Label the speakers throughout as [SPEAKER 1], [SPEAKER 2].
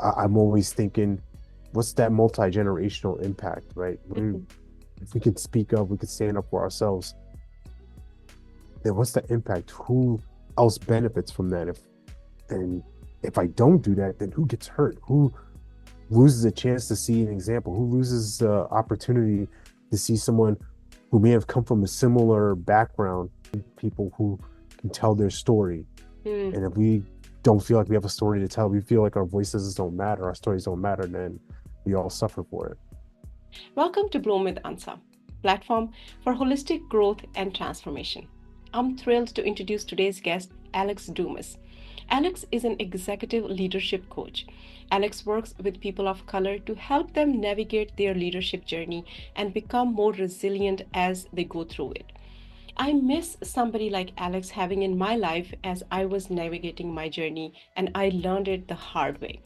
[SPEAKER 1] I'm always thinking, what's that multi-generational impact, right? If we could speak up, we could stand up for ourselves, then what's the impact? Who else benefits from that? And if I don't do that, then who gets hurt? Who loses a chance to see an example? Who loses the opportunity to see someone who may have come from a similar background, people who can tell their story?
[SPEAKER 2] Mm.
[SPEAKER 1] And if we don't feel like we have a story to tell, we feel like our voices don't matter, our stories don't matter, then we all suffer for it.
[SPEAKER 2] Welcome to Bloom with Ansa, platform for holistic growth and transformation. I'm thrilled to introduce today's guest, Alex Dumas. Alex is an executive leadership coach. Alex works with people of color to help them navigate their leadership journey and become more resilient as they go through it. I miss somebody like Alex having in my life as I was navigating my journey, and I learned it the hard way.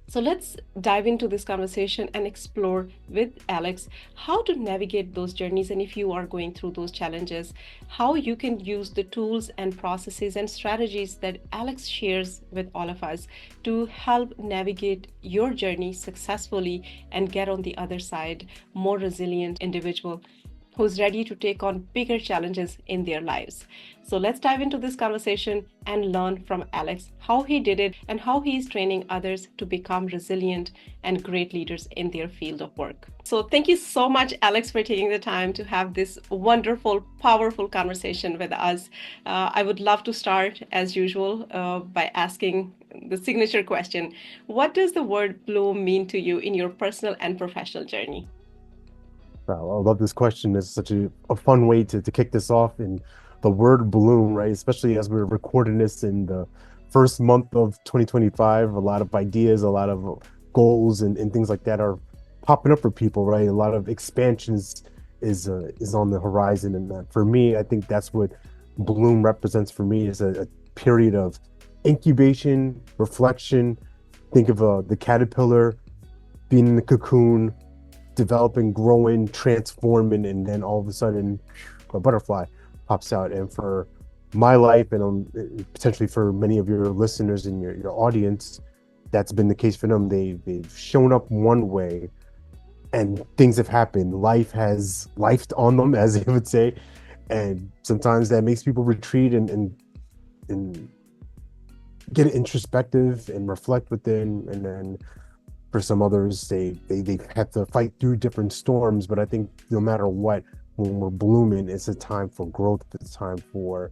[SPEAKER 2] So let's dive into this conversation and explore with Alex how to navigate those journeys. And if you are going through those challenges, how you can use the tools and processes and strategies that Alex shares with all of us to help navigate your journey successfully and get on the other side more resilient individual who's ready to take on bigger challenges in their lives. So let's dive into this conversation and learn from Alex how he did it and how he is training others to become resilient and great leaders in their field of work. So thank you so much, Alex, for taking the time to have this wonderful, powerful conversation with us. I would love to start, as usual, by asking the signature question. What does the word bloom mean to you in your personal and professional journey?
[SPEAKER 1] Wow, I love this question. It's such a fun way to kick this off. And the word bloom, right? Especially as we're recording this in the first month of 2025, a lot of ideas, a lot of goals and things like that are popping up for people, right? A lot of expansions is on the horizon. And for me, I think that's what bloom represents for me is a period of incubation, reflection. Think of the caterpillar being in the cocoon, developing, growing, transforming, and then all of a sudden a butterfly pops out. And for my life, and potentially for many of your listeners and your audience, that's been the case for them. They've shown up one way, and things have happened. Life has lifed on them, as they would say, and sometimes that makes people retreat and get introspective and reflect within, and then for some others they have to fight through different storms. But I think no matter what, when we're blooming, it's a time for growth, it's time for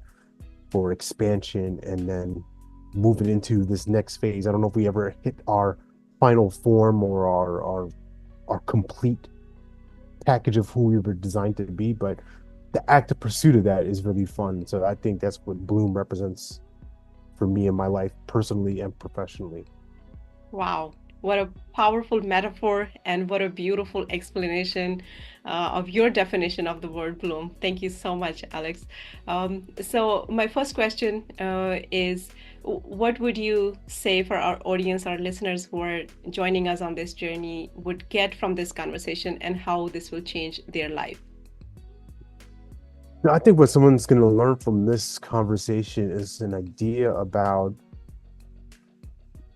[SPEAKER 1] expansion, and then moving into this next phase. I don't know if we ever hit our final form or our complete package of who we were designed to be, but the active pursuit of that is really fun. So I think that's what bloom represents for me in my life, personally and professionally.
[SPEAKER 2] Wow, what a powerful metaphor and what a beautiful explanation of your definition of the word bloom. Thank you so much, Alex. So, my first question is what would you say for our audience, our listeners who are joining us on this journey, would get from this conversation and how this will change their life?
[SPEAKER 1] Now, I think what someone's going to learn from this conversation is an idea about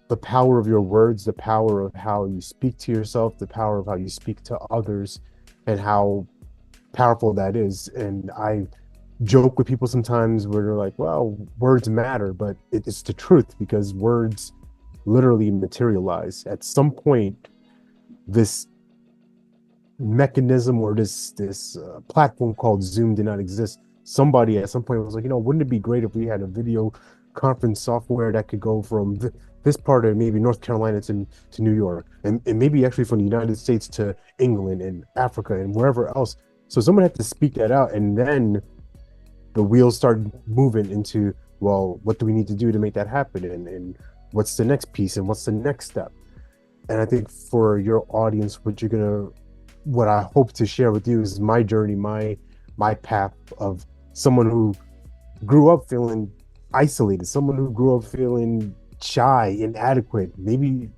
[SPEAKER 1] the power of your words, the power of how you speak to yourself, the power of how you speak to others, and how powerful that is. And I joke with people sometimes where they're like, well, words matter, but it's the truth because words literally materialize. At some point, this mechanism or this platform called Zoom did not exist. Somebody at some point was like, wouldn't it be great if we had a video conference software that could go from this part of maybe North Carolina to New York, and maybe actually from the United States to England and Africa and wherever else. So someone had to speak that out, and then the wheels started moving into, well, what do we need to do to make that happen, and what's the next piece, and what's the next step. And I think for your audience, what I hope to share with you is my journey, my path of someone who grew up feeling isolated, someone who grew up feeling shy, inadequate, maybe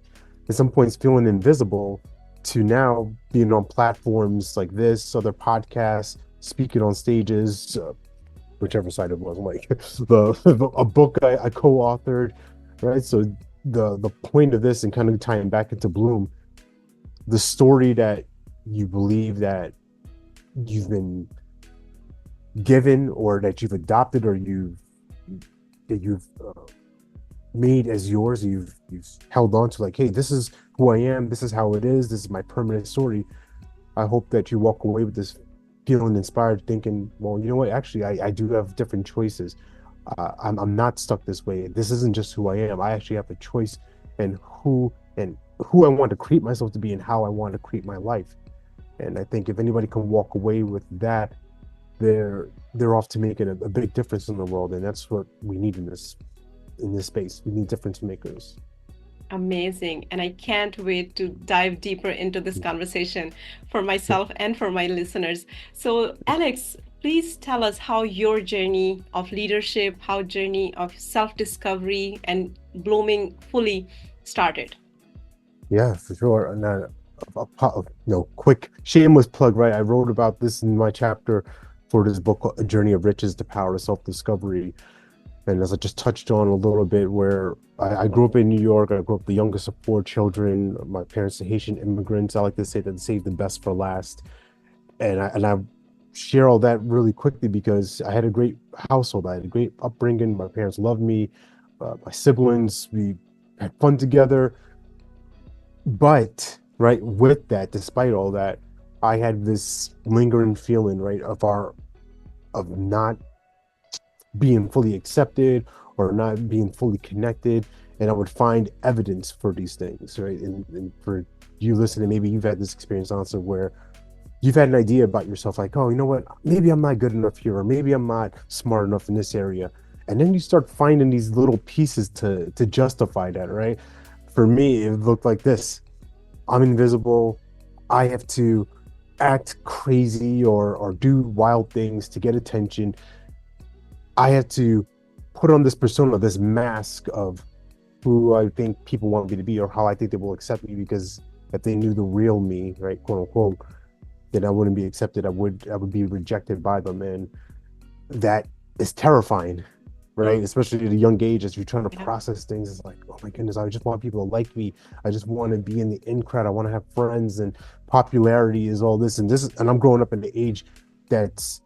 [SPEAKER 1] at some points feeling invisible, to now being on platforms like this, other podcasts, speaking on stages, whichever side it was, like a book I co-authored, right? So the point of this, and kind of tying back into Bloom, the story that you believe that you've been given, or that you've adopted, or you've made as yours, you've held on to, like, hey, this is who I am, this is how it is, this is my permanent story. I hope that you walk away with this feeling inspired, thinking, well, you know what, actually, I do have different choices. I'm not stuck this way. This isn't just who I am. I actually have a choice in who I want to create myself to be, and how I want to create my life. And I think if anybody can walk away with that, they're off to making a big difference in the world. And that's what we need in this space. We need difference makers.
[SPEAKER 2] Amazing. And I can't wait to dive deeper into this conversation for myself and for my listeners. So, Alex, please tell us how your journey of leadership, how journey of self-discovery and blooming fully started.
[SPEAKER 1] Yeah, for sure. And quick shameless plug, right? I wrote about this in my chapter for this book, A Journey of Riches: The Power of Self-Discovery. And as I just touched on a little bit, where I grew up in New York, I grew up the youngest of four children. My parents are Haitian immigrants. I like to say that they saved the best for last. And I share all that really quickly because I had a great household. I had a great upbringing. My parents loved me. My siblings, we had fun together. But right with that, despite all that, I had this lingering feeling, right, of not being fully accepted, or not being fully connected. And I would find evidence for these things, right? And for you listening, maybe you've had this experience also, where you've had an idea about yourself, like, oh, you know what, maybe I'm not good enough here, or maybe I'm not smart enough in this area. And then you start finding these little pieces to justify that, right? For me, it looked like this: I'm invisible. I have to act crazy, or do wild things to get attention. I have to put on this persona, this mask of who I think people want me to be, or how I think they will accept me. Because if they knew the real me, right, quote unquote, then I wouldn't be accepted. I would be rejected by them. And that is terrifying, right? Especially at a young age, as you're trying to
[SPEAKER 2] Yeah.
[SPEAKER 1] process things. It's like, oh my goodness, I just want people to like me. I just want to be in the in crowd. I want to have friends, and popularity is all this. And I'm growing up in the age that's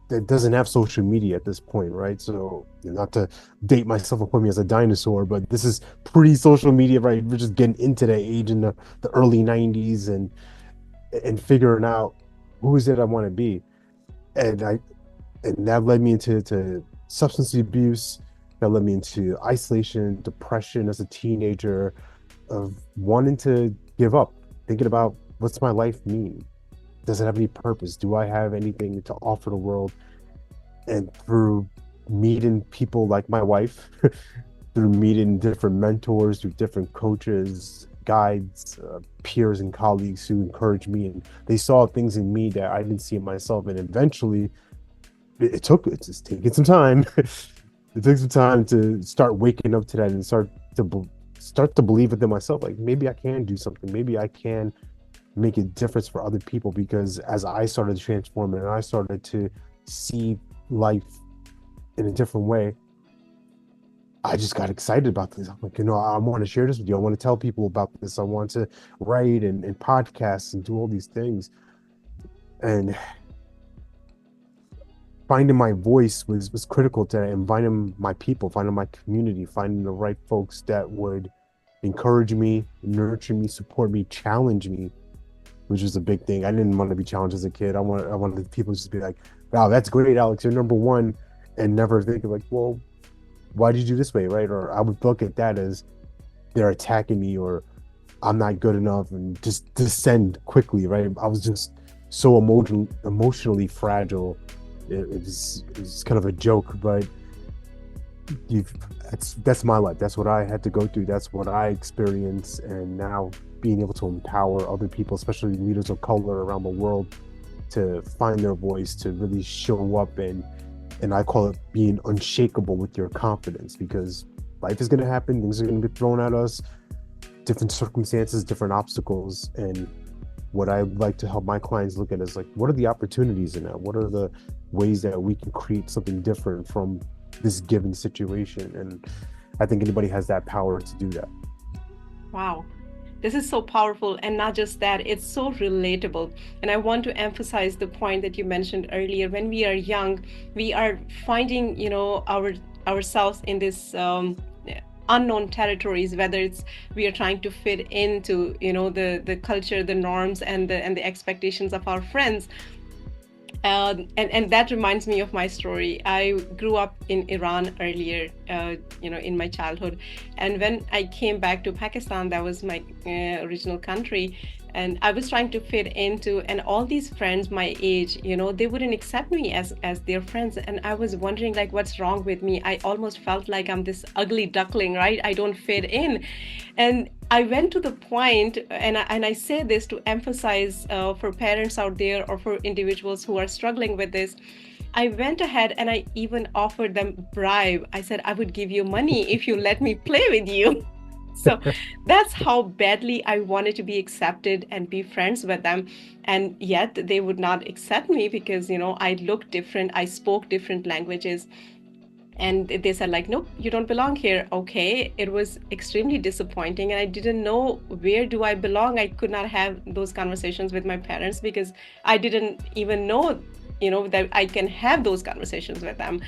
[SPEAKER 1] that doesn't have social media at this point, right? So, not to date myself and put me as a dinosaur, but this is pre-social media, right? We're just getting into that age in the early 90s, and figuring out who is it I want to be. And I and that led me into substance abuse. That led me into isolation, depression as a teenager, of wanting to give up, thinking about, what's my life mean? Does it have any purpose? Do I have anything to offer the world? And through meeting people like my wife, through meeting different mentors, through different coaches, guides, peers, and colleagues who encouraged me, and they saw things in me that I didn't see in myself. And eventually, it's just taking some time. It took some time to start waking up to that, and start to believe within myself, like, maybe I can do something. Maybe I can make a difference for other people. Because as I started to transform, and I started to see life in a different way, I just got excited about this. I'm like, I want to share this with you. I want to tell people about this. I want to write and podcasts and do all these things. And finding my voice was critical to that, and finding my people, finding my community, finding the right folks that would encourage me, nurture me, support me, challenge me, which is a big thing. I didn't want to be challenged as a kid. I wanted people to just be like, wow, that's great, Alex, you're number one. And never think of, like, well, why did you do this way, right? Or I would look at that as they're attacking me, or I'm not good enough, and just descend quickly, right? I was just so emotionally fragile. It was kind of a joke, but that's my life. That's what I had to go through. That's what I experienced. And now, being able to empower other people, especially leaders of color around the world, to find their voice, to really show up, and I call it being unshakable with your confidence. Because life is going to happen, things are going to be thrown at us, different circumstances, different obstacles. And what I like to help my clients look at is, like, what are the opportunities in that? What are the ways that we can create something different from this given situation? And I think anybody has that power to do that.
[SPEAKER 2] Wow. This is so powerful, and not just that, it's so relatable. And I want to emphasize the point that you mentioned earlier. When we are young, we are finding, ourselves in this unknown territories, whether it's we are trying to fit into, the culture, the norms, and the expectations of our friends. And that reminds me of my story. I grew up in Iran earlier, in my childhood, and when I came back to Pakistan, that was my original country, and I was trying to fit into, and all these friends my age, they wouldn't accept me as their friends, and I was wondering like, what's wrong with me? I almost felt like I'm this ugly duckling, right? I don't fit in, and I went to the point, and I say this to emphasize for parents out there or for individuals who are struggling with this. I went ahead and I even offered them bribe. I said I would give you money if you let me play with you. So that's how badly I wanted to be accepted and be friends with them. And yet they would not accept me because, I looked different, I spoke different languages, and they said like, nope, you don't belong here. Okay, it was extremely disappointing, and I didn't know where do I belong. I could not have those conversations with my parents because I didn't even know, that I can have those conversations with them.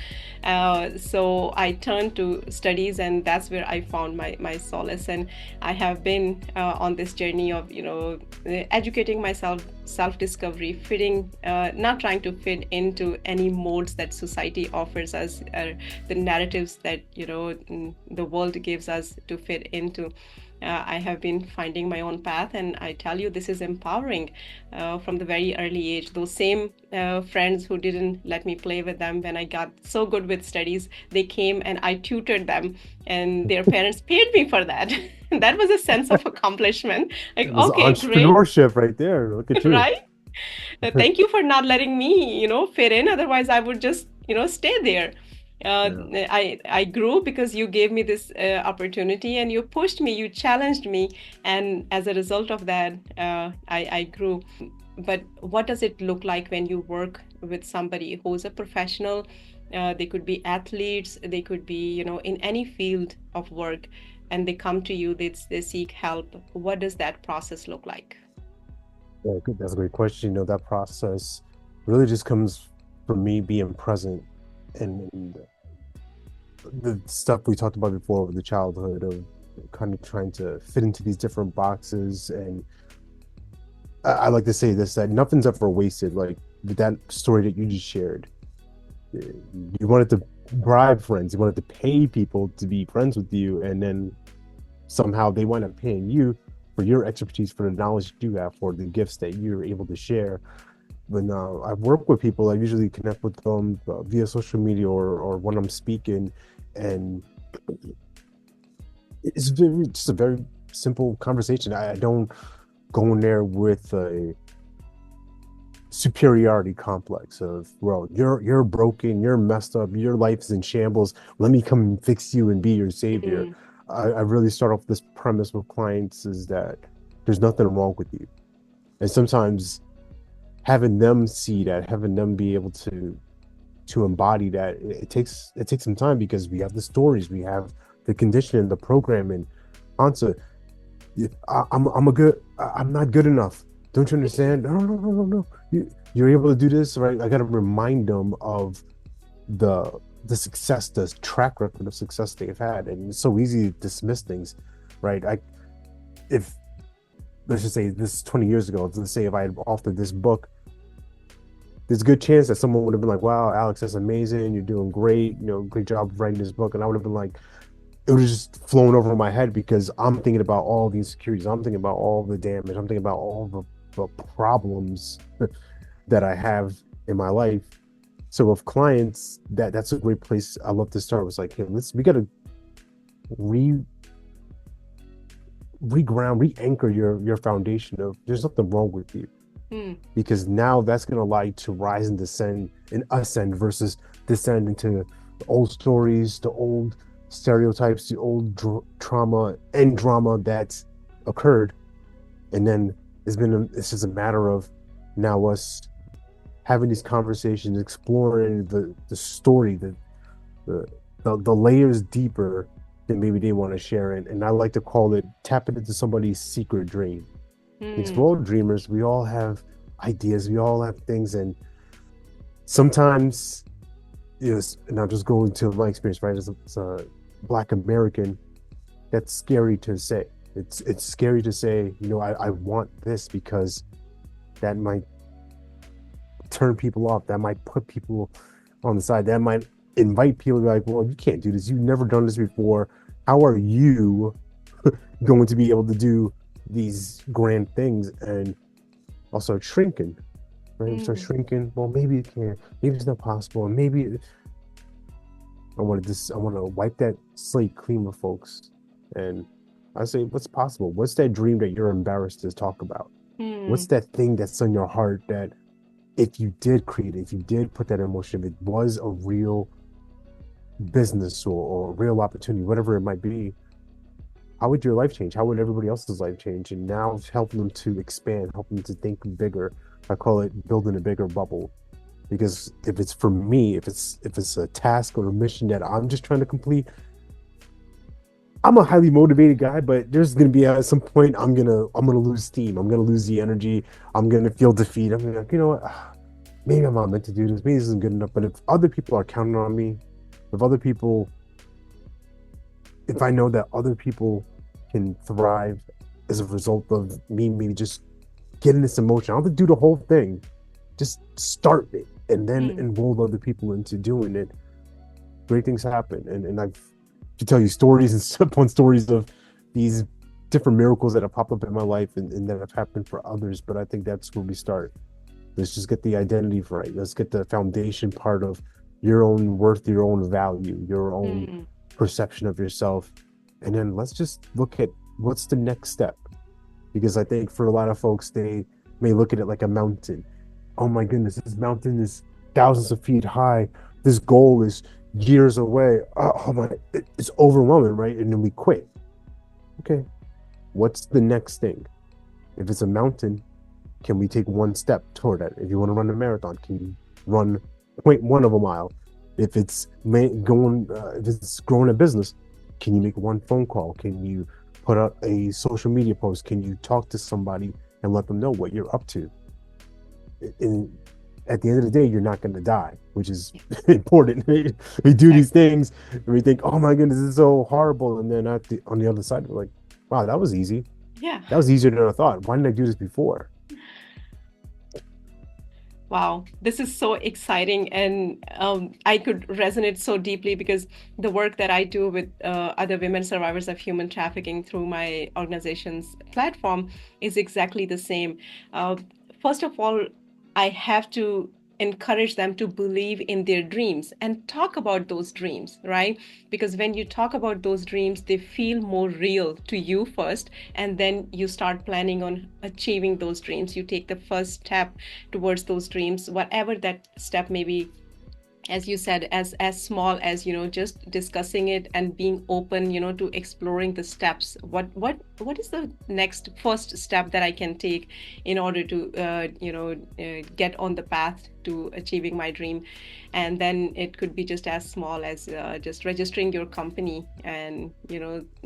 [SPEAKER 2] So I turned to studies, and that's where I found my solace. And I have been on this journey of, educating myself, self-discovery, fitting, not trying to fit into any molds that society offers us, the narratives that, the world gives us to fit into. I have been finding my own path, and I tell you, this is empowering from the very early age. Those same friends who didn't let me play with them when I got so good with studies, they came and I tutored them, and their parents paid me for that. That was a sense of accomplishment. Like,
[SPEAKER 1] This is
[SPEAKER 2] okay, great,
[SPEAKER 1] entrepreneurship right there. Look at you.
[SPEAKER 2] right? Thank you for not letting me, fit in. Otherwise, I would just, stay there.
[SPEAKER 1] Yeah.
[SPEAKER 2] I grew because you gave me this opportunity, and you pushed me, you challenged me, and as a result of that, I grew. But what does it look like when you work with somebody who's a professional? They could be athletes, they could be, in any field of work, and they come to you, they seek help. What does that process look like?
[SPEAKER 1] Yeah, good. That's a great question. That process really just comes from me being present and the stuff we talked about before with the childhood of kind of trying to fit into these different boxes. And I like to say this, that nothing's ever wasted. Like with that story that you just shared, you wanted to bribe friends, you wanted to pay people to be friends with you, and then somehow they wind up paying you for your expertise, for the knowledge you have, for the gifts that you're able to share. When I work with people, I usually connect with them via social media or when I'm speaking, and just a very simple conversation. I don't go in there with a superiority complex of, well, you're broken, you're messed up, your life's in shambles. Let me come and fix you and be your savior.
[SPEAKER 2] Mm,
[SPEAKER 1] I really start off this premise with clients is that there's nothing wrong with you, and sometimes having them see that, having them be able to embody that, it takes some time because we have the stories, we have the conditioning, the programming. Ansa, I'm not good enough. Don't you understand? No, no, no, no, no. You're able to do this, right? I got to remind them of the the success, the track record of success they've had, and it's so easy to dismiss things, right? If let's just say this is 20 years ago, let's say if I had authored this book, there's a good chance that someone would have been like, "Wow, Alex, that's amazing. You're doing great. Great job writing this book." And I would have been like, it would have just flown over my head because I'm thinking about all the insecurities. I'm thinking about all the damage. I'm thinking about all the problems that I have in my life. So with clients, that's a great place I love to start. Was like, hey, we got to re reground, re-anchor your foundation of there's nothing wrong with you,
[SPEAKER 2] mm,
[SPEAKER 1] because now that's going to allow you to rise and descend and ascend versus descend into the old stories, the old stereotypes, the old trauma and drama that's occurred. And then it's just a matter of now us having these conversations, exploring the story, the layers deeper then maybe they want to share it. And I like to call it tapping into somebody's secret dream. Because we're
[SPEAKER 2] Mm,
[SPEAKER 1] all dreamers, we all have ideas, we all have things, and sometimes, yes, and I'll just go into my experience, right? As a Black American, that's scary to say. It's scary to say, I want this because that might turn people off. That might put people on the side. That might invite people to be like, well, you can't do this. You've never done this before. How are you going to be able to do these grand things? And I'll start shrinking, right? We start
[SPEAKER 2] mm,
[SPEAKER 1] shrinking. Well, maybe it can. Maybe it's not possible. And maybe I want to wipe that slate clean with folks. And I say, what's possible? What's that dream that you're embarrassed to talk about? What's
[SPEAKER 2] mm,
[SPEAKER 1] that thing that's on your heart that if you did create it, if you did put that emotion, if it was a real business or a real opportunity, whatever it might be, how would your life change? How would everybody else's life change? And now helping them to expand, helping them to think bigger. I call it building a bigger bubble. Because if it's for me, if it's a task or a mission that I'm just trying to complete, I'm a highly motivated guy, but there's gonna be at some point I'm gonna lose steam. I'm gonna lose the energy. I'm gonna feel defeat. I'm gonna be like, you know what? Maybe I'm not meant to do this. Maybe this isn't good enough. But if other people are counting on me, if other people, if I know that other people can thrive as a result of me maybe just getting this emotion, I don't have to do the whole thing. Just start it and then
[SPEAKER 2] mm.
[SPEAKER 1] enroll other people into doing it. Great things happen. And I've to tell you stories and upon stories of these different miracles that have popped up in my life and that have happened for others. But I think that's where we start. Let's just get the identity right. Let's get the foundation part of your own worth, your own value, your own
[SPEAKER 2] Mm,
[SPEAKER 1] perception of yourself. And then let's just look at what's the next step. Because I think for a lot of folks, they may look at it like a mountain. Oh my goodness, this mountain is thousands of feet high. This goal is years away. Oh my, it's overwhelming, right? And then we quit. Okay, what's the next thing? If it's a mountain, can we take one step toward it? If you want to run a marathon, can you run point one of a mile? If it's if it's growing a business, can you make one phone call? Can you put out a social media post? Can you talk to somebody and let them know what you're up to? And at the end of the day, you're not going to die, which is important. We do these
[SPEAKER 2] exactly.
[SPEAKER 1] things and we think, oh my goodness, this is so horrible. And then on the other side, we're like, wow, that was easy.
[SPEAKER 2] Yeah.
[SPEAKER 1] That was easier than I thought. Why didn't I do this before?
[SPEAKER 2] Wow, this is so exciting, and I could resonate so deeply because the work that I do with other women survivors of human trafficking through my organization's platform is exactly the same. Uh, First of all, I have to encourage them to believe in their dreams and talk about those dreams, right? Because when you talk about those dreams, they feel more real to you first, and then you start planning on achieving those dreams. You take the first step towards those dreams, whatever that step may be, as you said, as small as, just discussing it and being open, to exploring the steps. What is the next first step that I can take in order to get on the path to achieving my dream? And then it could be just as small as just registering your company and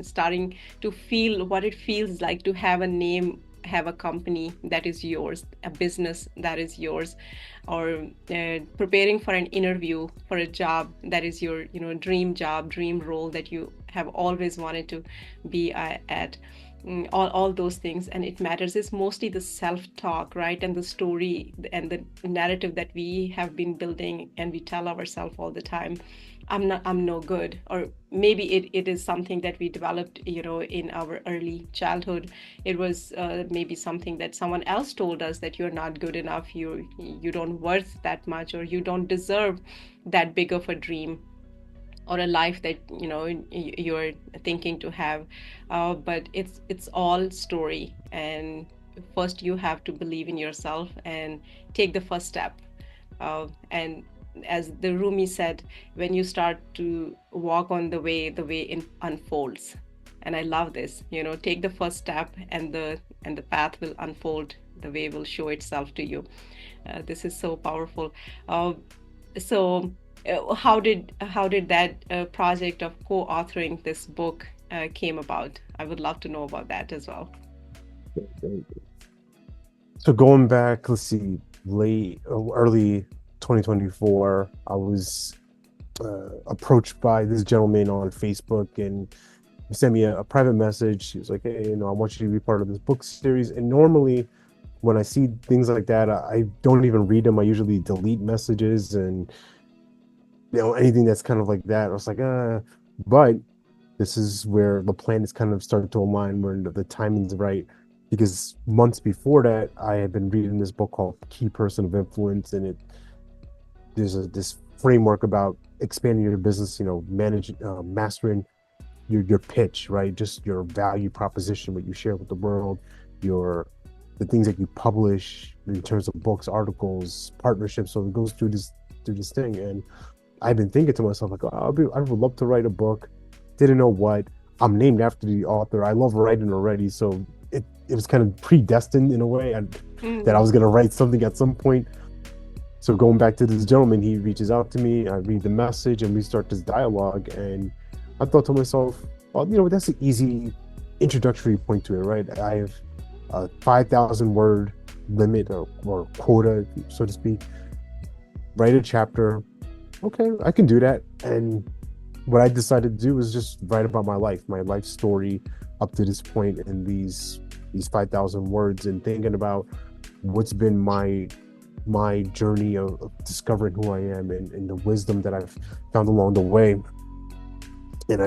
[SPEAKER 2] starting to feel what it feels like to have a name, have a company that is yours, a business that is yours, or preparing for an interview for a job that is your dream job, dream role that you have always wanted to be at. All those things, and it matters is mostly the self-talk, right? And the story and the narrative that we have been building and we tell ourselves all the time. I'm no good. Or maybe it is something that we developed in our early childhood. It was maybe something that someone else told us, that you're not good enough, you don't worth that much, or you don't deserve that big of a dream or a life that you're thinking to have. But it's all story, and first you have to believe in yourself and take the first step. And as the Rumi said, when you start to walk on the way unfolds. And I love this. Take the first step, and the path will unfold. The way will show itself to you. This is so powerful. Uh, so How did that project of co-authoring this book came about? I would love to know about that as well.
[SPEAKER 1] So going back, let's see, early 2024, I was approached by this gentleman on Facebook, and he sent me a private message. He was like, "Hey, I want you to be part of this book series." And normally, when I see things like that, I don't even read them. I usually delete messages and anything that's kind of like that. I was like, but this is where the plan is kind of starting to align, where the timing's right. Because months before that, I had been reading this book called Key Person of Influence, and there's this framework about expanding your business, managing, mastering your pitch, right? Just your value proposition, what you share with the world, your the things that you publish in terms of books, articles, partnerships. So it goes through this thing, and I've been thinking to myself like, oh, I would love to write a book. Didn't know what. I'm named after the author. I love writing already, so it was kind of predestined in a way, that I
[SPEAKER 2] Mm.
[SPEAKER 1] was gonna write something at some point. So going back to this gentleman, he reaches out to me. I read the message, and we start this dialogue. And I thought to myself, well, that's an easy introductory point to it, right? I have a 5,000 word limit, or quota, so to speak. Write a chapter. Okay, I can do that. And what I decided to do was just write about my life story up to this point in these 5,000 words, and thinking about what's been my journey of discovering who I am, and the wisdom that I've found along the way. And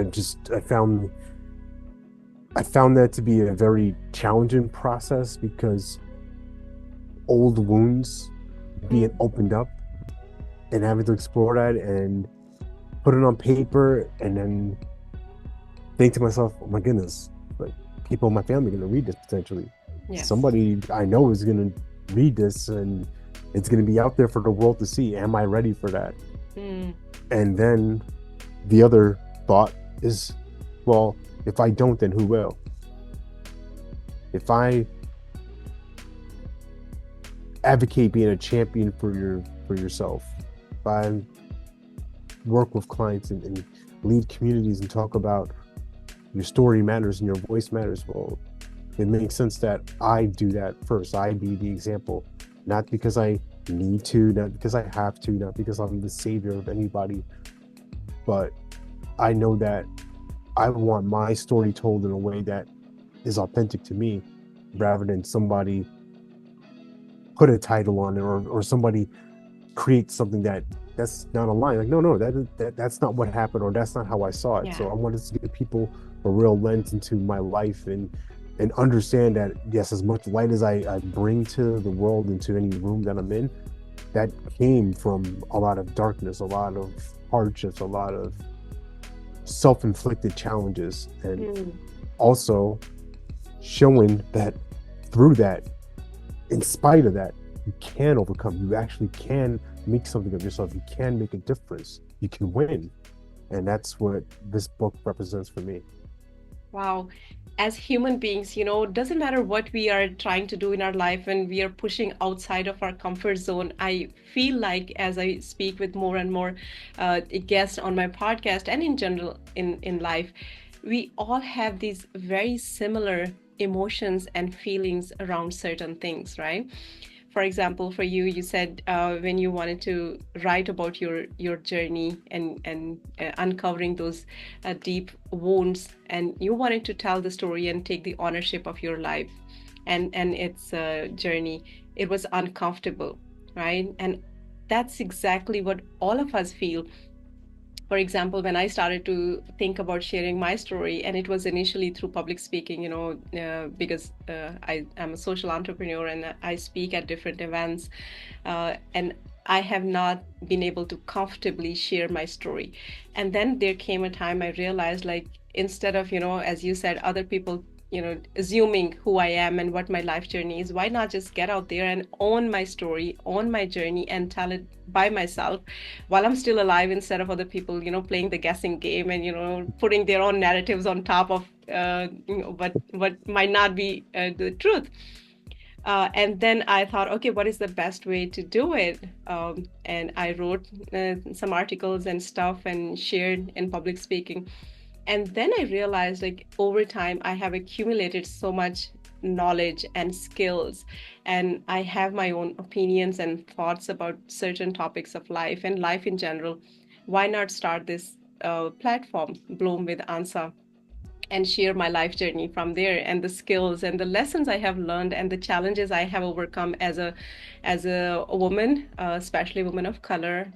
[SPEAKER 1] I found that to be a very challenging process, because old wounds being
[SPEAKER 2] Mm.
[SPEAKER 1] opened up, and having to explore that and put it on paper, and then think to myself, oh my goodness, like, people in my family are going to read this potentially.
[SPEAKER 2] Yes.
[SPEAKER 1] Somebody I know is going to read this, and it's going to be out there for the world to see. Am I ready for that?
[SPEAKER 2] Mm.
[SPEAKER 1] And then the other thought is, well, if I don't, then who will? If I advocate being a champion for yourself, if I work with clients, and lead communities, and talk about your story matters and your voice matters, well, it makes sense that I do that first. I be the example, not because I need to, not because I have to, not because I'm the savior of anybody, but I know that I want my story told in a way that is authentic to me, rather than somebody put a title on it, or somebody create something that's not aligned. Like, no, that's not what happened, or that's not how I saw it.
[SPEAKER 2] Yeah.
[SPEAKER 1] So I wanted to give people a real lens into my life, and understand that, yes, as much light as I bring to the world, into any room that I'm in, that came from a lot of darkness, a lot of hardships, a lot of self-inflicted challenges. And
[SPEAKER 2] Mm.
[SPEAKER 1] also showing that through that, in spite of that, you can overcome. You actually can make something of yourself. You can make a difference. You can win. And that's what this book represents for me.
[SPEAKER 2] Wow. As human beings, doesn't matter what we are trying to do in our life when we are pushing outside of our comfort zone. I feel like as I speak with more and more guests on my podcast and in general in life, we all have these very similar emotions and feelings around certain things, right? For example, for you, you said when you wanted to write about your journey and uncovering those deep wounds, and you wanted to tell the story and take the ownership of your life and its journey. It was uncomfortable, right? And that's exactly what all of us feel. For example, when I started to think about sharing my story, and it was initially through public speaking, because I am a social entrepreneur and I speak at different events, and I have not been able to comfortably share my story. And then there came a time I realized, like, instead of, as you said, other people, assuming who I am and what my life journey is, why not just get out there and own my story, own my journey, and tell it by myself while I'm still alive, instead of other people, playing the guessing game and, putting their own narratives on top of, what might not be the truth. And then I thought, okay, what is the best way to do it? And I wrote some articles and stuff and shared in public speaking. And then I realized, like, over time, I have accumulated so much knowledge and skills, and I have my own opinions and thoughts about certain topics of life and life in general. Why not start this platform, Bloom with Ansa, and share my life journey from there, and the skills and the lessons I have learned and the challenges I have overcome as a woman, especially a woman of color,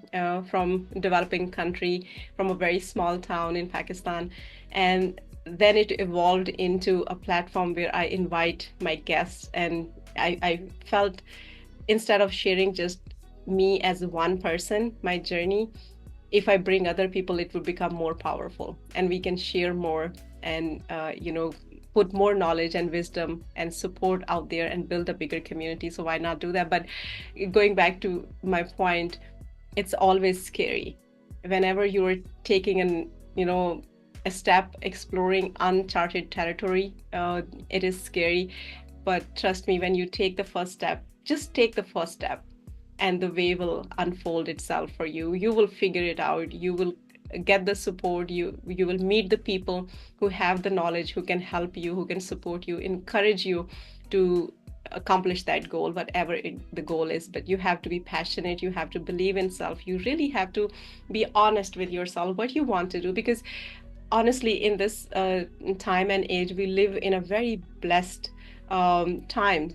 [SPEAKER 2] from developing country, from a very small town in Pakistan. And then it evolved into a platform where I invite my guests, and I felt, instead of sharing just me as one person, my journey, if I bring other people, it will become more powerful, and we can share more, and put more knowledge and wisdom and support out there and build a bigger community. So why not do that? But going back to my point, it's always scary whenever you're taking a step exploring uncharted territory. It is scary, but trust me, when you take the first step, just take the first step, and the way will unfold itself for you. You will figure it out. You will get the support. You will meet the people who have the knowledge, who can help you, who can support you, encourage you to accomplish that goal, whatever the goal is. But you have to be passionate. You have to believe in self. You really have to be honest with yourself what you want to do, because honestly, in this time and age, we live in a very blessed time,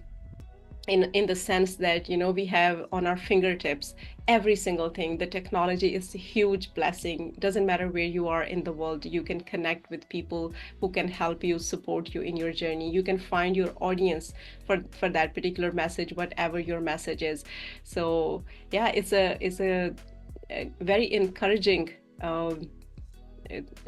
[SPEAKER 2] in the sense that we have on our fingertips every single thing. The technology is a huge blessing. Doesn't matter where you are in the world, you can connect with people who can help you, support you in your journey. You can find your audience for that particular message, whatever your message is. So yeah, it's a very encouraging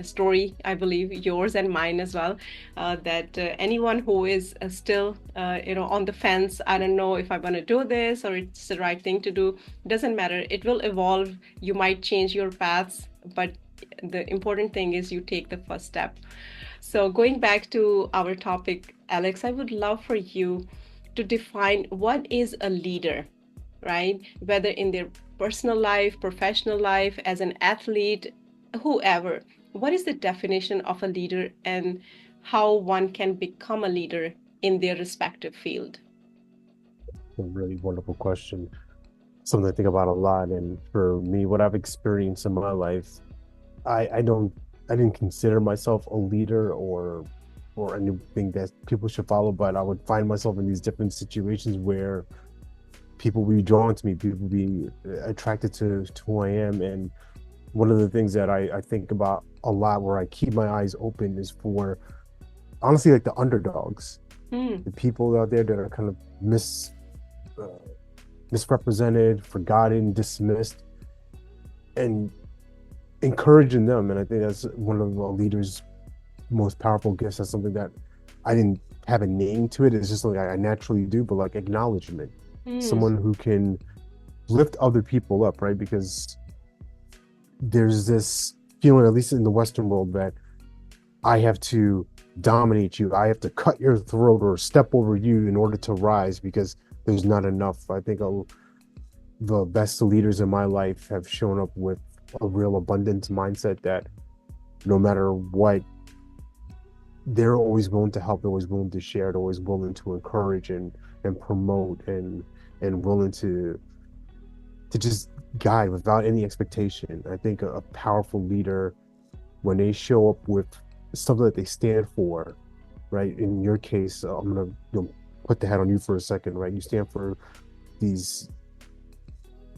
[SPEAKER 2] story, I believe, yours and mine as well, that anyone who is still, on the fence, I don't know if I'm going to do this or it's the right thing to do, doesn't matter. It will evolve. You might change your paths, but the important thing is you take the first step. So going back to our topic, Alex, I would love for you to define what is a leader, right? Whether in their personal life, professional life, as an athlete, whoever. What is the definition of a leader, and how one can become a leader in their respective field?
[SPEAKER 1] A really wonderful question. Something I think about a lot. And for me, what I've experienced in my life, I don't I didn't consider myself a leader or anything that people should follow, but I would find myself in these different situations where people be drawn to me, people be attracted to who I am. And one of the things that I think about a lot, where I keep my eyes open, is for honestly like the underdogs,
[SPEAKER 2] Mm,
[SPEAKER 1] the people out there that are kind of uh, misrepresented, forgotten, dismissed, and encouraging them. And I think that's one of a leader's most powerful gifts. That's something that I didn't have a name to it. It's just like I naturally do, but like acknowledgement,
[SPEAKER 2] mm,
[SPEAKER 1] someone who can lift other people up, right? Because there's this feeling, at least in the Western world, that I have to dominate you, I have to cut your throat or step over you in order to rise, because there's not enough. I think the best leaders in my life have shown up with a real abundance mindset, that no matter what, they're always willing to help, they're always willing to share, they're always willing to encourage and promote, and willing to just guide without any expectation. I think a powerful leader, when they show up with something that they stand for, right? In your case, I'm gonna put the hat on you for a second, right? You stand these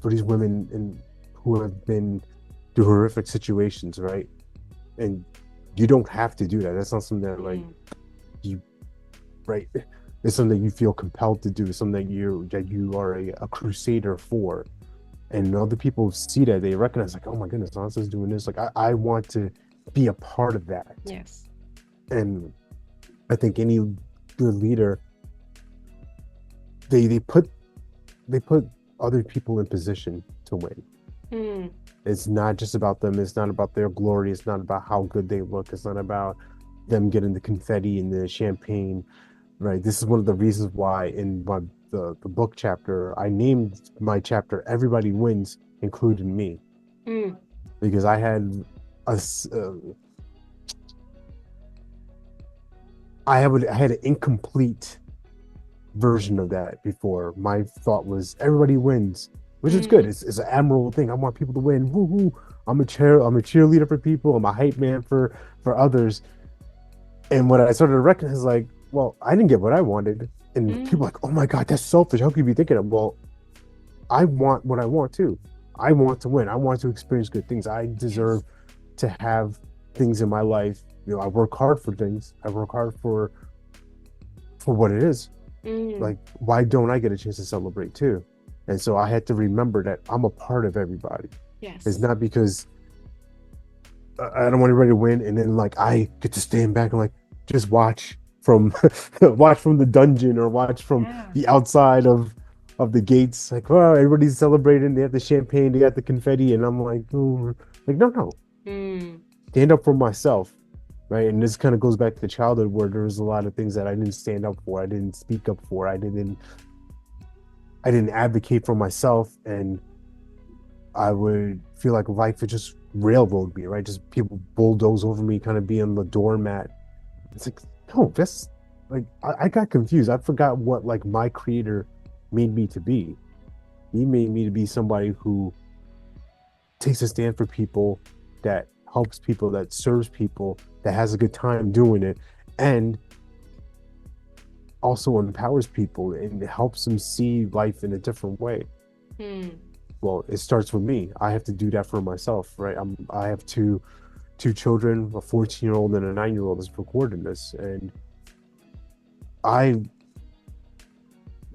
[SPEAKER 1] for these women who have been through horrific situations, right? And you don't have to do that. That's not something that like
[SPEAKER 2] mm,
[SPEAKER 1] you, right? It's something that you feel compelled to do. It's something that you are a crusader for. And other people see that, they recognize like, oh my goodness, Ansa's doing this. Like I want to be a part of that.
[SPEAKER 2] yes.
[SPEAKER 1] And I think any good leader, they put other people in position to win.
[SPEAKER 2] Mm,
[SPEAKER 1] It's not just about them. It's not about their glory. It's not about how good they look. It's not about them getting the confetti and the champagne, right? This is one of the reasons why in my the book chapter, I named my chapter "Everybody Wins, Including Me,"
[SPEAKER 2] Mm,
[SPEAKER 1] because I had a s- I had an incomplete version of that before. My thought was everybody wins, which is good.
[SPEAKER 2] mm,
[SPEAKER 1] It's an admirable thing. I want people to win. Woo hoo! I'm a cheerleader for people. I'm a hype man for others. And when I started to recognize, like, well, I didn't get what I wanted, and people
[SPEAKER 2] mm.
[SPEAKER 1] were like, oh my god, that's selfish. How could you be thinking of? Well, I want what I want too. I want to win. I want to experience good things. I deserve
[SPEAKER 2] Yes.
[SPEAKER 1] to have things in my life. You know, I work hard for things. I work hard for what it is.
[SPEAKER 2] Mm,
[SPEAKER 1] Like, why don't I get a chance to celebrate too? And so I had to remember that I'm a part of everybody. It's
[SPEAKER 2] yes.
[SPEAKER 1] not because I don't want everybody to win, and then like I get to stand back and like just watch from watch from the dungeon or watch from
[SPEAKER 2] Yeah.
[SPEAKER 1] the outside of the gates. Like, oh, everybody's celebrating. They have the champagne, they got the confetti, and I'm like, "Ooh." Like, no, no,
[SPEAKER 2] Mm,
[SPEAKER 1] stand up for myself, right? And this kind of goes back to childhood where there was a lot of things that I didn't stand up for, I didn't speak up for, I didn't advocate for myself, and I would feel like life would just railroad me, right? Just people bulldoze over me, kind of being the doormat. It's like, no, that's like I got confused. I forgot what like my creator made me to be. He made me to be somebody who takes a stand for people, that helps people, that serves people, that has a good time doing it, and also empowers people and helps them see life in a different way.
[SPEAKER 2] mm.
[SPEAKER 1] Well, it starts with me. I have to do that for myself, right? I have two children, a 14-year-old and a 9-year-old is recording this. And I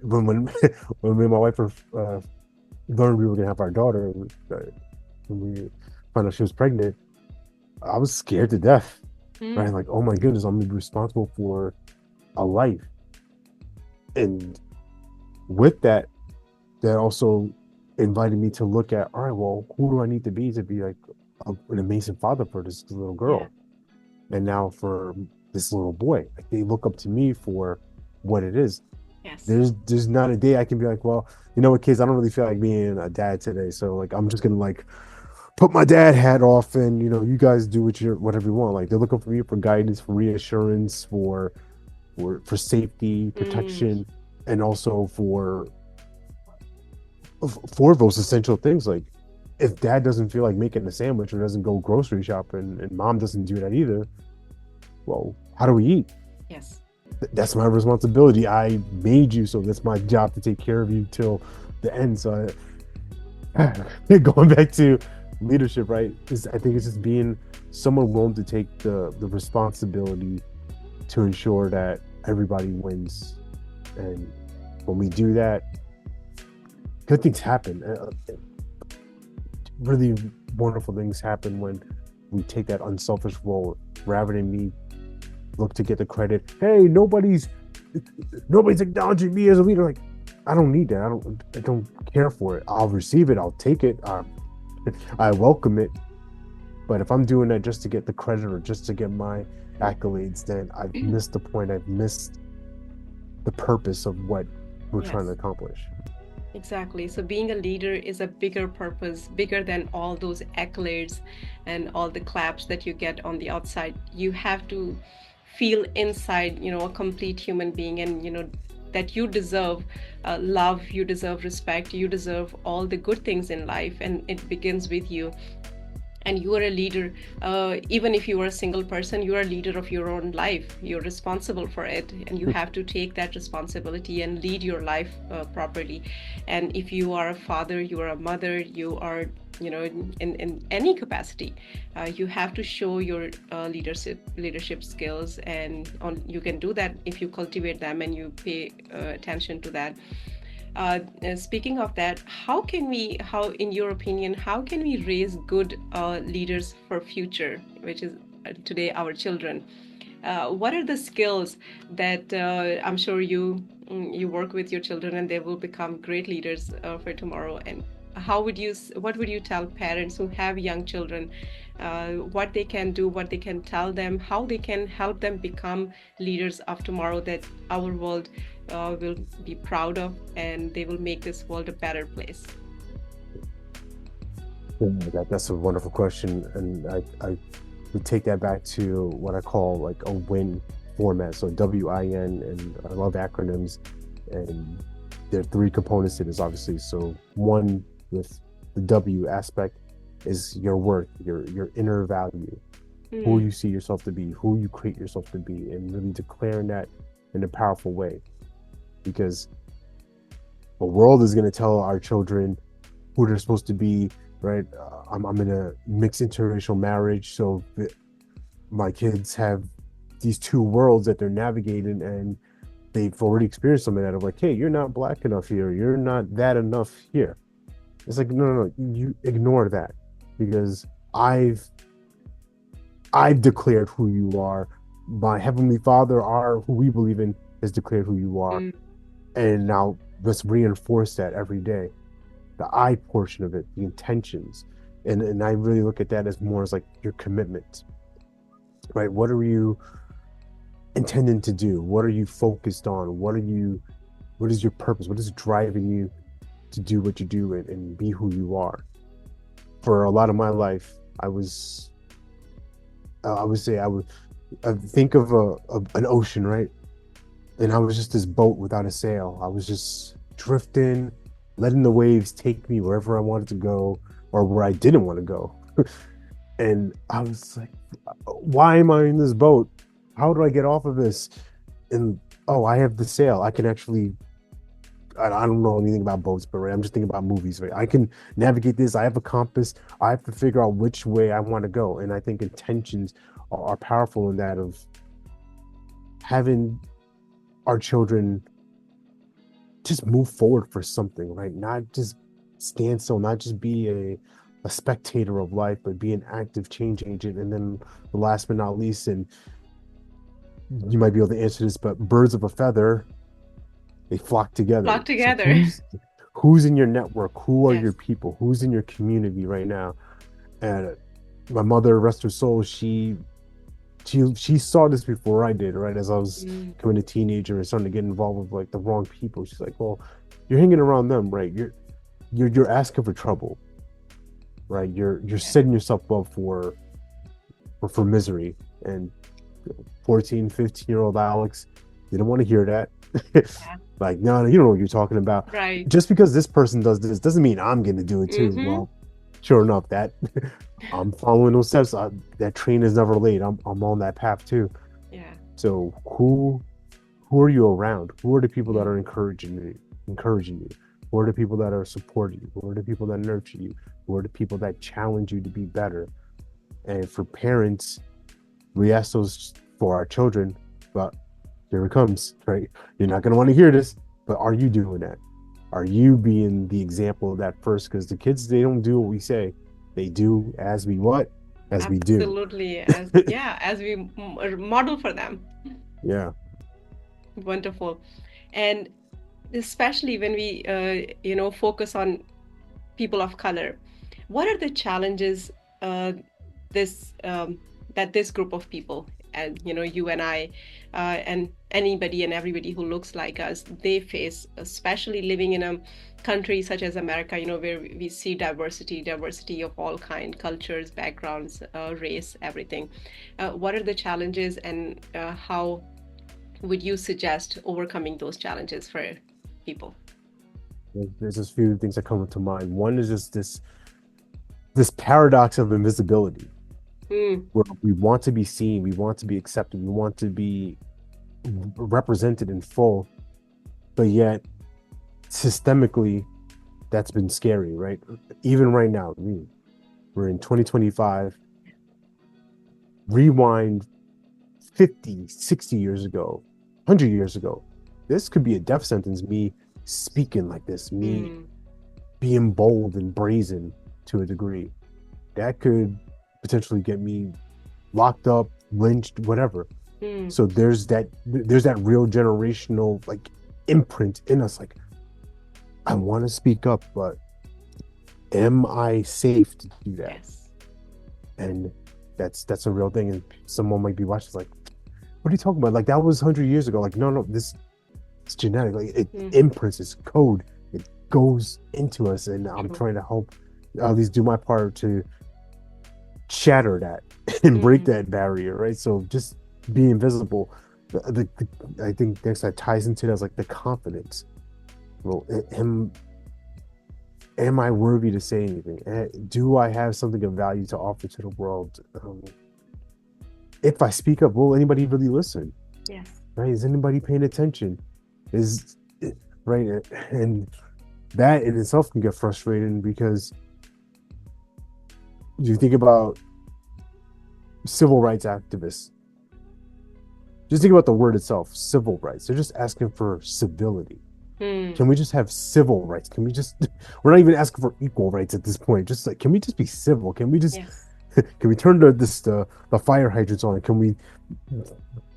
[SPEAKER 1] when when me and my wife were, learned we were gonna have our daughter, uh, when we found out she was pregnant, I was scared to death. Right?
[SPEAKER 2] Mm,
[SPEAKER 1] Like, oh my goodness, I'm gonna be responsible for a life. And with that, that also invited me to look at, all right, well, who do I need to be like an amazing father for this little
[SPEAKER 2] yeah.
[SPEAKER 1] girl? And now for this little boy, like they look up to me for what it is.
[SPEAKER 2] Yes.
[SPEAKER 1] There's not a day I can be like, well, you know what, kids, I don't really feel like being a dad today, so like I'm just gonna like put my dad hat off, and you know, you guys do whatever you want. Like they're looking for me for guidance, for reassurance, for safety,
[SPEAKER 2] Mm,
[SPEAKER 1] protection, and also for those essential things. Like if dad doesn't feel like making a sandwich or doesn't go grocery shopping, and mom doesn't do that either, well, how do we eat?
[SPEAKER 2] yes.
[SPEAKER 1] That's my responsibility. I made you, so that's my job to take care of you till the end. So going back to leadership, right? Is I think it's just being someone willing to take the responsibility to ensure that everybody wins. And when we do that, good things happen. Really wonderful things happen when we take that unselfish role rather than me look to get the credit. Hey, nobody's acknowledging me as a leader. Like, I don't need that. I don't care for it. I'll receive it. I'll take it. I welcome it. But if I'm doing that just to get the credit or just to get my accolades, then I've missed the point. I've missed the purpose of what we're trying to
[SPEAKER 2] Yes.
[SPEAKER 1] accomplish.
[SPEAKER 2] Exactly. So being a leader is a bigger purpose, bigger than all those accolades and all the claps that you get on the outside. You have to feel inside, a complete human being, and that you deserve love, you deserve respect, you deserve all the good things in life, and it begins with you. And you are a leader. Even if you are a single person, you are a leader of your own life. You're responsible for it, and you have to take that responsibility and lead your life properly. And if you are a father, you are a mother, you are, in any capacity, you have to show your leadership skills, and you can do that if you cultivate them and you pay attention to that. Speaking of that, how, in your opinion, how can we raise good leaders for future, which is today our children? What are the skills that I'm sure you work with your children and they will become great leaders for tomorrow? And what would you tell parents who have young children? what they can do, what they can tell them, how they can help them become leaders of tomorrow that our world will be proud of, and they will make this world a better place.
[SPEAKER 1] Yeah, that's a wonderful question, and I would take that back to what I call like a win format. So WIN, and I love acronyms, and there are three components to this, obviously. So one, with the W aspect, is your worth, your inner value, who
[SPEAKER 2] Mm,
[SPEAKER 1] you see yourself to be, who you create yourself to be, and really declaring that in a powerful way. Because the world is going to tell our children who they're supposed to be, right? I'm in a mixed interracial marriage, so my kids have these two worlds that they're navigating, and they've already experienced some of that of like, hey, you're not black enough here, you're not that enough here. It's like, no, no, no, you ignore that, because I've I've declared who you are. My heavenly Father, our who we believe in, has declared who you are,
[SPEAKER 2] mm,
[SPEAKER 1] and now let's reinforce that every day. The I portion of it, the intentions, and I really look at that as more as like your commitment, right? What are you intending to do? What are you focused on? What is your purpose? What is driving you to do what you do, and be who you are? For a lot of my life, I would say I think of an ocean, right? And I was just this boat without a sail. I was just drifting, letting the waves take me wherever I wanted to go or where I didn't want to go. And I was like, why am I in this boat? How do I get off of this? And oh, I have the sail. I can actually, I don't know anything about boats, but right, I'm just thinking about movies, right? I can navigate this. I have a compass. I have to figure out which way I want to go. And I think intentions are powerful in that of having our children just move forward for something, right? Not just stand still, not just be a spectator of life, but be an active change agent. And then the last but not least, and you might be able to answer this, but birds of a feather, they flock together.
[SPEAKER 2] flock
[SPEAKER 1] So
[SPEAKER 2] together.
[SPEAKER 1] who's in your network? Who are your
[SPEAKER 2] Yes.
[SPEAKER 1] people? Who's in your community right now? And my mother, rest her soul, she saw this before I did, right? As I was
[SPEAKER 2] Mm,
[SPEAKER 1] becoming a teenager and starting to get involved with like the wrong people. She's like, well, you're hanging around them, right? You're asking for trouble, right? You're
[SPEAKER 2] yeah.
[SPEAKER 1] setting yourself up for misery. And 14, 15-year-old Alex didn't want to hear that.
[SPEAKER 2] Yeah.
[SPEAKER 1] Like, no, no, you don't know what you're talking about.
[SPEAKER 2] Right.
[SPEAKER 1] Just because this person does this doesn't mean I'm going to do it too.
[SPEAKER 2] Mm-hmm.
[SPEAKER 1] Well, sure enough, that I'm following those steps. That train is never late. I'm on that path too.
[SPEAKER 2] Yeah.
[SPEAKER 1] So who are you around? Who are the people that
[SPEAKER 2] Mm,
[SPEAKER 1] are encouraging you? Who are the people that are supporting you? Who are the people that nurture you? Who are the people that challenge you to be better? And for parents, we ask those for our children, but here it comes, right? You're not going to want to hear this, but are you doing that? Are you being the example of that first? Because the kids, they don't do what we say. They do as we what? As we do.
[SPEAKER 2] absolutely. As yeah, as we model for them.
[SPEAKER 1] Yeah.
[SPEAKER 2] Wonderful. And especially when we focus on people of color, what are the challenges this that this group of people, and you and I, and anybody and everybody who looks like us, they face, especially living in a country such as America, where we see diversity of all kind, cultures, backgrounds, race, everything. What are the challenges, and how would you suggest overcoming those challenges for people?
[SPEAKER 1] There's just a few things that come to mind. One is just this paradox of invisibility,
[SPEAKER 2] Mm,
[SPEAKER 1] where we want to be seen, we want to be accepted, we want to be represented in full, but yet systemically that's been scary, right? Even right now, we're in 2025. Rewind 50, 60 years ago, 100 years ago, this could be a death sentence. Me speaking like this, me
[SPEAKER 2] mm,
[SPEAKER 1] being bold and brazen to a degree, that could potentially get me locked up, lynched, whatever.
[SPEAKER 2] mm.
[SPEAKER 1] So there's that real generational like imprint in us. Like, I want to speak up, but am I safe to do that?
[SPEAKER 2] Yes.
[SPEAKER 1] And that's a real thing. And someone might be watching like, what are you talking about? Like that was 100 years ago. Like, no, this it's genetic. Like it
[SPEAKER 2] Mm-hmm.
[SPEAKER 1] imprints, it's code. It goes into us. And I'm
[SPEAKER 2] True.
[SPEAKER 1] trying to help at least do my part to shatter that and break
[SPEAKER 2] Mm-hmm.
[SPEAKER 1] that barrier, right? So just be invisible. I think next that ties into that is like the confidence. Well, am I worthy to say anything? Do I have something of value to offer to the world? If I speak up, will anybody really listen?
[SPEAKER 2] Yes.
[SPEAKER 1] Right? Is anybody paying attention? Is right? And that in itself can get frustrating because you think about civil rights activists. Just think about the word itself, civil rights. They're just asking for civility.
[SPEAKER 2] Mm.
[SPEAKER 1] Can we just have civil rights? Can we just we're not even asking for equal rights at this point. Just like can we just be civil? Can we just
[SPEAKER 2] Yes.
[SPEAKER 1] can we turn the fire hydrants on? Can we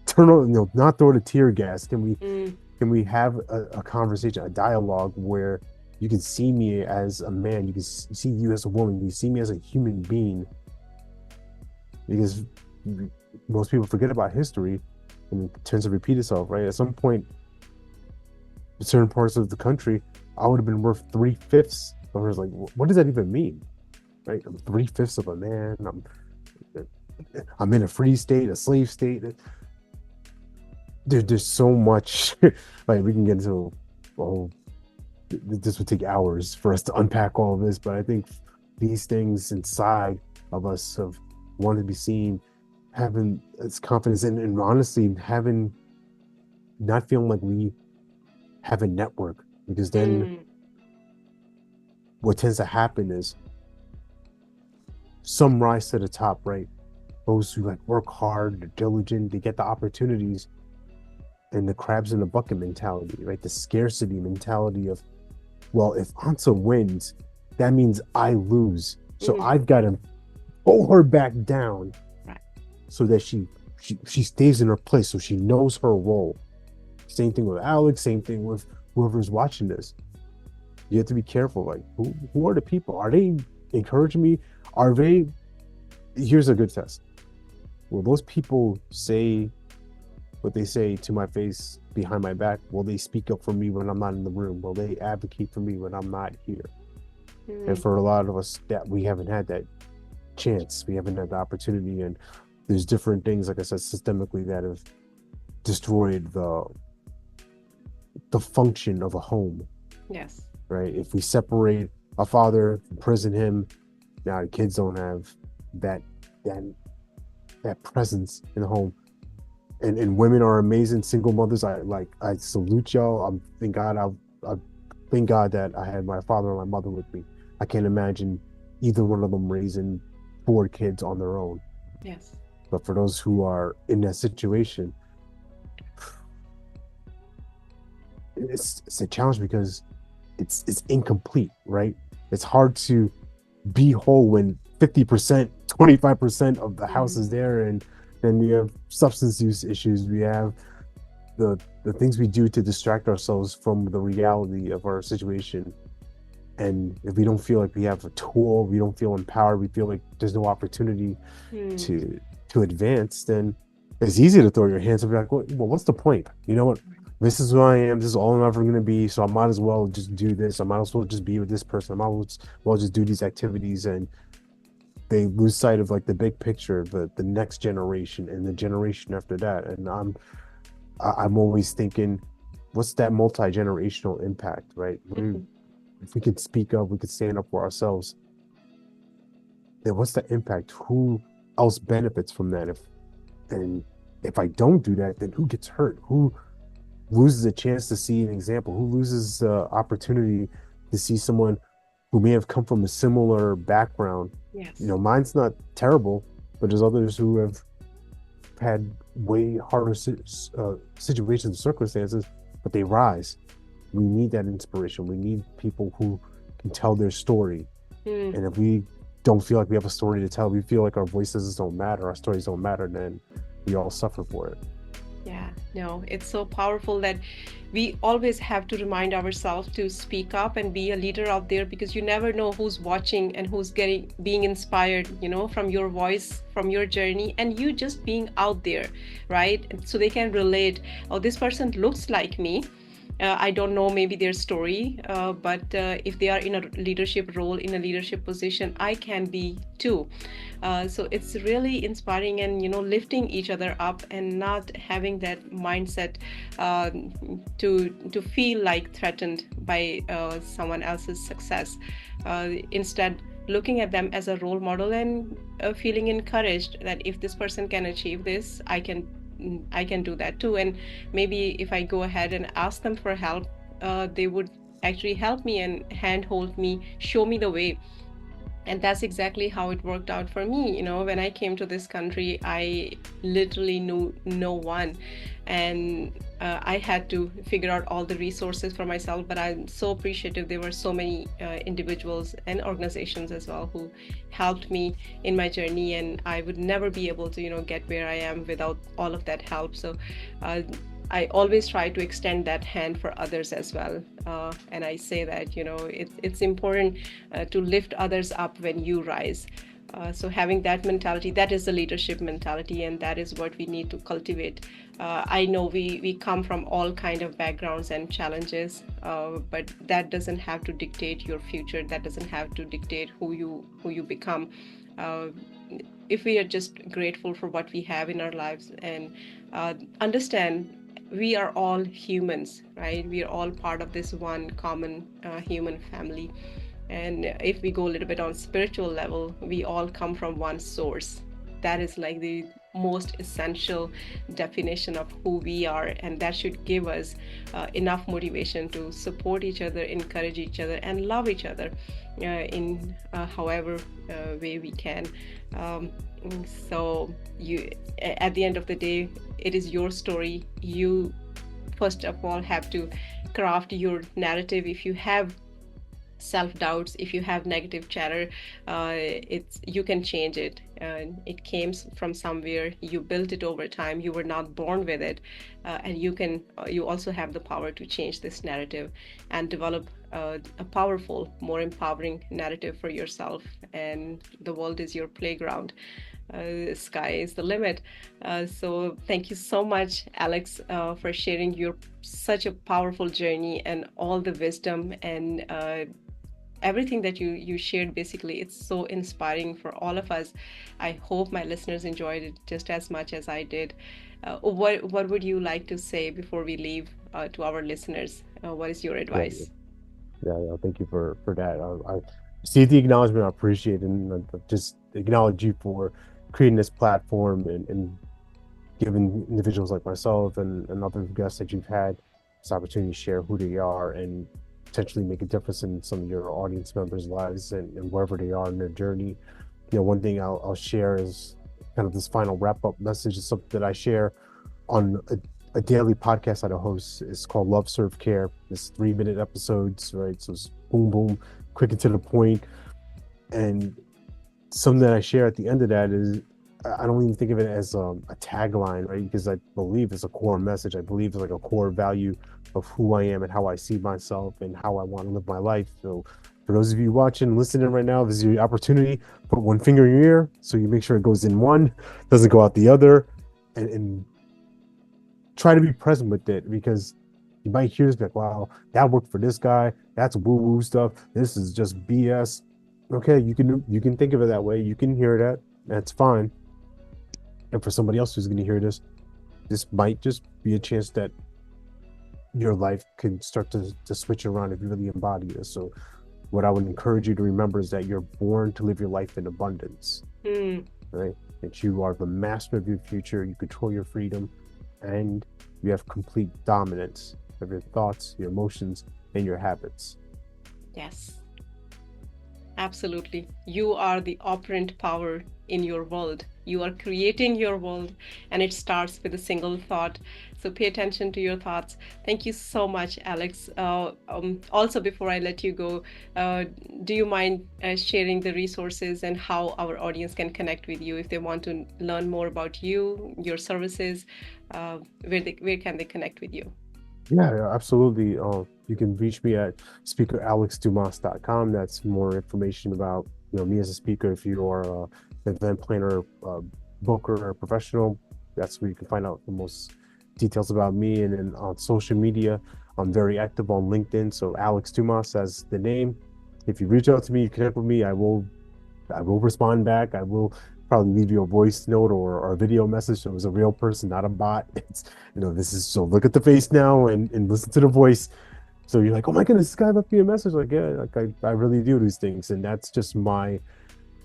[SPEAKER 1] turn on not throw the tear gas?
[SPEAKER 2] Mm.
[SPEAKER 1] Can we have a conversation, a dialogue where you can see me as a man, you can see you as a woman, you see me as a human being, because most people forget about history and it tends to repeat itself, right? At some point, in certain parts of the country, I would have been worth 3/5. I was like, what does that even mean? Right? I'm 3/5 of a man. I'm in a free state, a slave state. There's so much. Like we can get into. Oh, this would take hours for us to unpack all of this, but I think these things inside of us of wanting to be seen, having this confidence, and honestly having not feeling like we have a network, because then
[SPEAKER 2] Mm.
[SPEAKER 1] what tends to happen is some rise to the top, right? Those who like work hard, they're diligent, they get the opportunities, and the crabs in the bucket mentality, right? The scarcity mentality of, well, if Ansa wins, that means I lose. So
[SPEAKER 2] Mm.
[SPEAKER 1] I've got to pull her back down
[SPEAKER 2] Right.
[SPEAKER 1] so that she stays in her place, so she knows her role. Same thing with Alex. Same thing with whoever's watching this. You have to be careful. Like, who are the people? Are they encouraging me? Are they? Here's a good test. Will those people say what they say to my face behind my back? Will they speak up for me when I'm not in the room? Will they advocate for me when I'm not here? And
[SPEAKER 2] Mm.
[SPEAKER 1] for a lot of us, that we haven't had that chance, we haven't had the opportunity, and there's different things, like I said, systemically that have destroyed the function of a home.
[SPEAKER 2] Yes.
[SPEAKER 1] Right? If we separate a father, imprison him, now the kids don't have that that that presence in the home. And women are amazing single mothers. I salute y'all. Thank God I thank God that I had my father and my mother with me. I can't imagine either one of them raising 4 kids on their own.
[SPEAKER 2] Yes.
[SPEAKER 1] But for those who are in that situation, it's a challenge because it's incomplete, right? It's hard to be whole when 50%, 25% of the house
[SPEAKER 2] Mm.
[SPEAKER 1] is there, and then we have substance use issues. We have the things we do to distract ourselves from the reality of our situation. And if we don't feel like we have a tool, we don't feel empowered, we feel like there's no opportunity
[SPEAKER 2] Mm.
[SPEAKER 1] to advance, then it's easy to throw your hands up and be like, well, what's the point? You know what? This is who I am. This is all I'm ever going to be. So I might as well just do this. I might as well just be with this person. I might as well just do these activities. And they lose sight of like the big picture, the next generation and the generation after that. And I'm always thinking, what's that multi-generational impact, right?
[SPEAKER 2] Mm.
[SPEAKER 1] If we could speak up, we could stand up for ourselves. Then what's the impact? Who else benefits from that? And if I don't do that, then who gets hurt? Who loses a chance to see an example? Who loses the opportunity to see someone who may have come from a similar background?
[SPEAKER 2] Yes.
[SPEAKER 1] Mine's not terrible, but there's others who have had way harder situations and circumstances, but they rise. We need that inspiration. We need people who can tell their story.
[SPEAKER 2] Mm.
[SPEAKER 1] And if we don't feel like we have a story to tell, we feel like our voices don't matter, our stories don't matter, then we all suffer for it.
[SPEAKER 2] Yeah, no, it's so powerful that we always have to remind ourselves to speak up and be a leader out there, because you never know who's watching and who's getting being inspired, from your voice, from your journey, and you just being out there, right? So they can relate. Oh, this person looks like me. I don't know maybe their story, but if they are in a leadership role, in a leadership position, I can be too. So it's really inspiring, and lifting each other up, and not having that mindset uh, to feel like threatened by someone else's success. Instead, looking at them as a role model, and feeling encouraged that if this person can achieve this, I can do that too. And maybe if I go ahead and ask them for help, they would actually help me and handhold me, show me the way. And that's exactly how it worked out for me. When I came to this country, I literally knew no one, and I had to figure out all the resources for myself. But I'm so appreciative. There were so many individuals and organizations as well who helped me in my journey, and I would never be able to get where I am without all of that help. So uh, I always try to extend that hand for others as well. And I say that, it's important to lift others up when you rise. So having that mentality, that is the leadership mentality, and that is what we need to cultivate. I know we come from all kind of backgrounds and challenges, but that doesn't have to dictate your future. That doesn't have to dictate who you become. Uh, if we are just grateful for what we have in our lives, and understand we are all humans, right? We are all part of this one common human family. And if we go a little bit on spiritual level, we all come from one source. That is like the most essential definition of who we are, and that should give us enough motivation to support each other, encourage each other, and love each other in however way we can. um, so you, at the end of the day, it is your story. You first of all have to craft your narrative. If you have self doubts, if you have negative chatter, it's you can change it. It came from somewhere. You built it over time. You were not born with it, and you also have the power to change this narrative and develop a powerful, more empowering narrative for yourself. And the world is your playground. Sky is the limit. So thank you so much, Alex, for sharing your such a powerful journey and all the wisdom and everything that you shared. Basically, it's so inspiring for all of us. I hope my listeners enjoyed it just as much as I did. What would you like to say before we leave to our listeners? What is your
[SPEAKER 1] Yeah,
[SPEAKER 2] advice?
[SPEAKER 1] yeah. Thank you for that. I see the acknowledgement. I appreciate it, and just acknowledge you for creating this platform and giving individuals like myself and other guests that you've had this opportunity to share who they are and potentially make a difference in some of your audience members' lives and wherever they are in their journey. One thing I'll share is kind of this final wrap up message is something that I share on a daily podcast that I host. It's called Love Serve Care. It's 3-minute episodes, right? So it's boom, boom, quick and to the point. And something that I share at the end of that is I don't even think of it as a tagline, right? Because I believe it's a core message. I believe it's like a core value of who I am and how I see myself and how I want to live my life. So for those of you watching, listening right now, this is your opportunity. Put one finger in your ear so you make sure it goes in one, doesn't go out the other, and try to be present with it, because you might hear this like, wow, that worked for this guy. That's woo-woo stuff. This is just BS. Okay, you can think of it that way. You can hear that. That's fine. And for somebody else who's going to hear this might just be a chance that your life can start to switch around if you really embody this. So what I would encourage you to remember is that you're born to live your life in abundance, right? That you are the master of your future. You control your freedom, and you have complete dominance of your thoughts, your emotions, and your habits.
[SPEAKER 2] Yes. Absolutely. You are the operant power in your world. You are creating your world, and it starts with a single thought. So pay attention to your thoughts. Thank you so much, Alex. Also, before I let you go, uh, do you mind sharing the resources and how our audience can connect with you if they want to learn more about you, your services? Where can they connect with you?
[SPEAKER 1] Yeah, absolutely. You can reach me at speakeralexdumas.com. That's more information about me as a speaker. If you are an event planner, booker, or professional, that's where you can find out the most details about me. And then on social media, I'm very active on LinkedIn. So Alex Dumas as the name. If you reach out to me, you connect with me, I will respond back. I will probably leave you a voice note or a video message. So it was a real person, not a bot. It's, this is so look at the face now and listen to the voice. So you're like, oh my goodness, this guy left me a message. Like, yeah, like I really do these things. And that's just my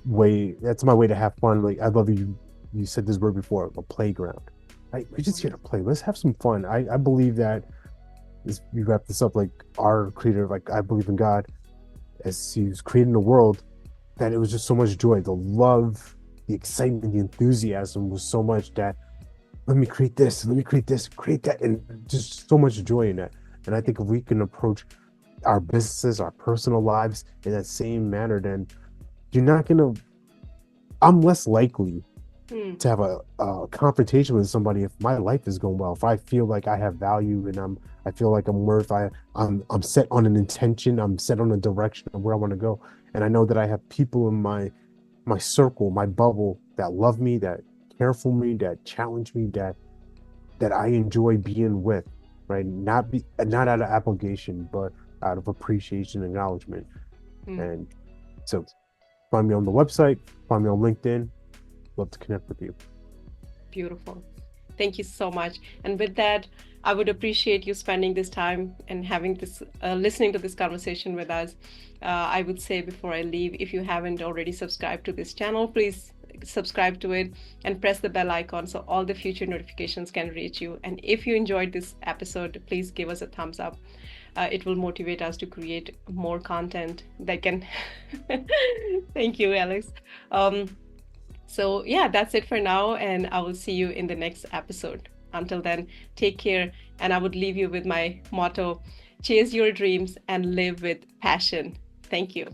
[SPEAKER 1] way. That's my way to have fun. Like, I love you said this word before, a playground. Like, we're just here to play. Let's have some fun. I believe that as we wrap this up, like our creator, like I believe in God as he's creating the world, that it was just so much joy. The love, the excitement, the enthusiasm was so much that let me create this, let me create this, create that, and just so much joy in that. And I think if we can approach our businesses, our personal lives in that same manner, then you're not gonna. I'm less likely
[SPEAKER 2] Hmm.
[SPEAKER 1] to have a confrontation with somebody if my life is going well. If I feel like I have value and I feel like I'm worth. I'm set on an intention. I'm set on a direction of where I want to go, and I know that I have people in my circle, my bubble that love me, that care for me, that challenge me, that I enjoy being with, right? Not out of obligation, but out of appreciation and acknowledgement.
[SPEAKER 2] Hmm.
[SPEAKER 1] And so find me on the website, find me on LinkedIn. Love to connect with you.
[SPEAKER 2] Beautiful. Thank you so much. And with that, I would appreciate you spending this time and having this, listening to this conversation with us. I would say before I leave, if you haven't already subscribed to this channel, please subscribe to it and press the bell icon so all the future notifications can reach you. And if you enjoyed this episode, please give us a thumbs up. It will motivate us to create more content that can. Thank you, Alex. Um, so, yeah, that's it for now, and I will see you in the next episode. Until then, take care, and I would leave you with my motto: chase your dreams and live with passion. Thank you.